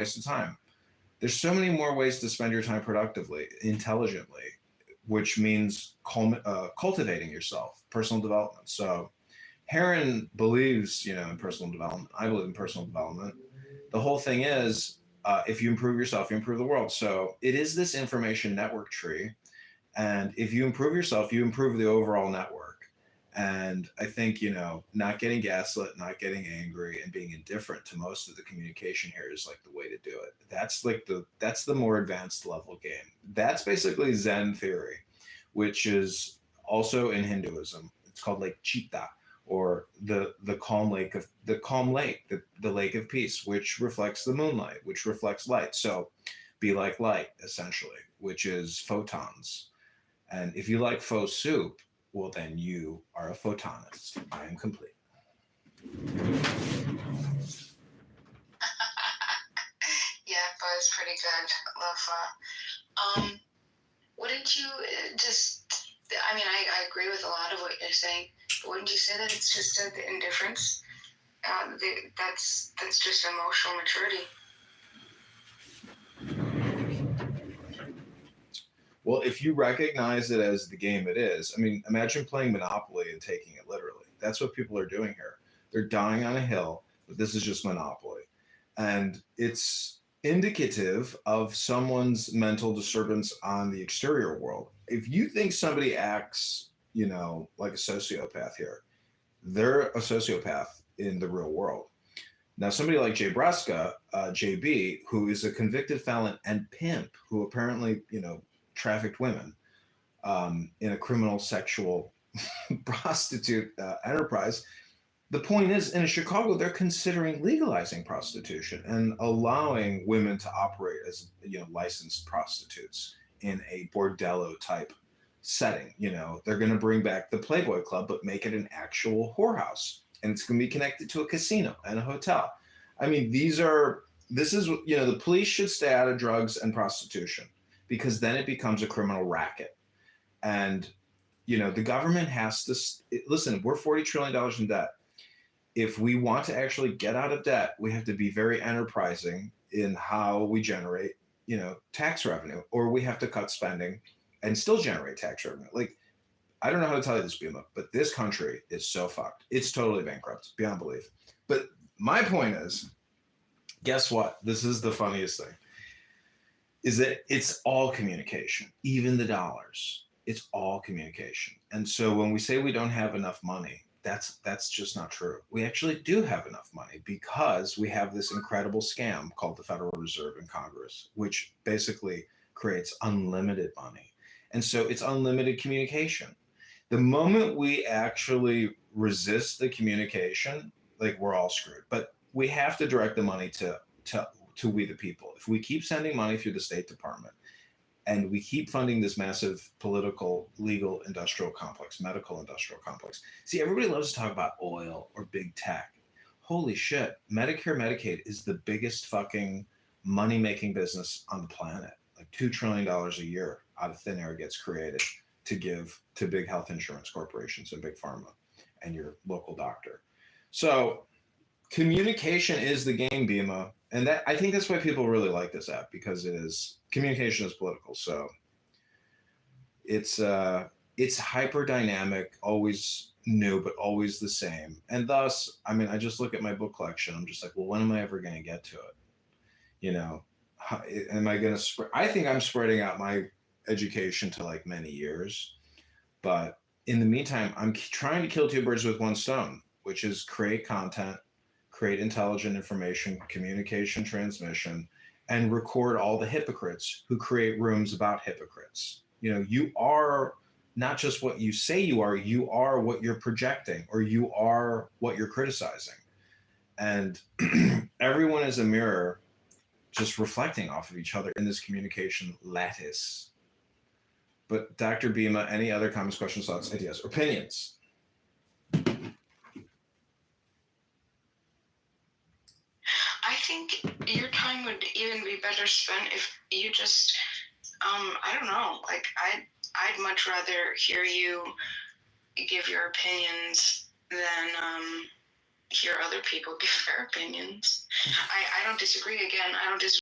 waste of time. There's so many more ways to spend your time productively, intelligently, which means cultivating yourself, personal development. So Heron believes, in personal development. I believe in personal development. The whole thing is, if you improve yourself, you improve the world. So it is this information network tree, and if you improve yourself, you improve the overall network. And I think, not getting gaslit, not getting angry, and being indifferent to most of the communication here is like the way to do it. That's the more advanced level game. That's basically Zen theory, which is also in Hinduism. It's called like Chitta, or the lake of peace, which reflects the moonlight, which reflects light. So be like light, essentially, which is photons. And if you like faux soup, well, then you are a photonist. I am complete. Yeah, but it's pretty good. Love wouldn't you just, I mean, I agree with a lot of what you're saying, but wouldn't you say that it's just the indifference? That's just emotional maturity. Well, if you recognize it as the game it is, I mean, imagine playing Monopoly and taking it literally. That's what people are doing here. They're dying on a hill, but this is just Monopoly. And it's indicative of someone's mental disturbance on the exterior world. If you think somebody acts, like a sociopath here, they're a sociopath in the real world. Now, somebody like Jay Breska, JB, who is a convicted felon and pimp, who apparently, trafficked women in a criminal sexual prostitute enterprise. The point is, in Chicago, they're considering legalizing prostitution and allowing women to operate as licensed prostitutes in a bordello type setting. They're going to bring back the Playboy Club, but make it an actual whorehouse, and it's going to be connected to a casino and a hotel. I mean, this is the police should stay out of drugs and prostitution, because then it becomes a criminal racket. And the government has to listen. We're $40 trillion in debt. If we want to actually get out of debt, we have to be very enterprising in how we generate, tax revenue, or we have to cut spending and still generate tax revenue. Like, I don't know how to tell you this, Bima, but this country is so fucked. It's totally bankrupt, beyond belief. But my point is, guess what? This is the funniest thing, is that it's all communication, even the dollars. It's all communication. And so when we say we don't have enough money, that's just not true. We actually do have enough money, because we have this incredible scam called the Federal Reserve in Congress, which basically creates unlimited money. And so it's unlimited communication. The moment we actually resist the communication, like, we're all screwed. But we have to direct the money to we the people. If we keep sending money through the State Department, and we keep funding this massive political, legal, industrial complex, medical industrial complex. See, everybody loves to talk about oil or big tech. Holy shit, Medicare, Medicaid is the biggest fucking money-making business on the planet. Like $2 trillion a year out of thin air gets created to give to big health insurance corporations and big pharma and your local doctor. So communication is the game, Bima. And that, I think that's why people really like this app, because communication is political. So it's hyper dynamic, always new, but always the same. And thus, I mean, I just look at my book collection. I'm just like, well, when am I ever going to get to it? How, am I going to spread? I think I'm spreading out my education to like many years. But in the meantime, I'm trying to kill two birds with one stone, which is create content, create intelligent information, communication, transmission, and record all the hypocrites who create rooms about hypocrites. You are not just what you say you are what you're projecting, or you are what you're criticizing. And everyone is a mirror, just reflecting off of each other in this communication lattice. But Dr. Bima, any other comments, questions, thoughts, ideas, opinions? I think your time would even be better spent if you just, I don't know, like I'd much rather hear you give your opinions than hear other people give their opinions. I don't disagree. Again, I don't disagree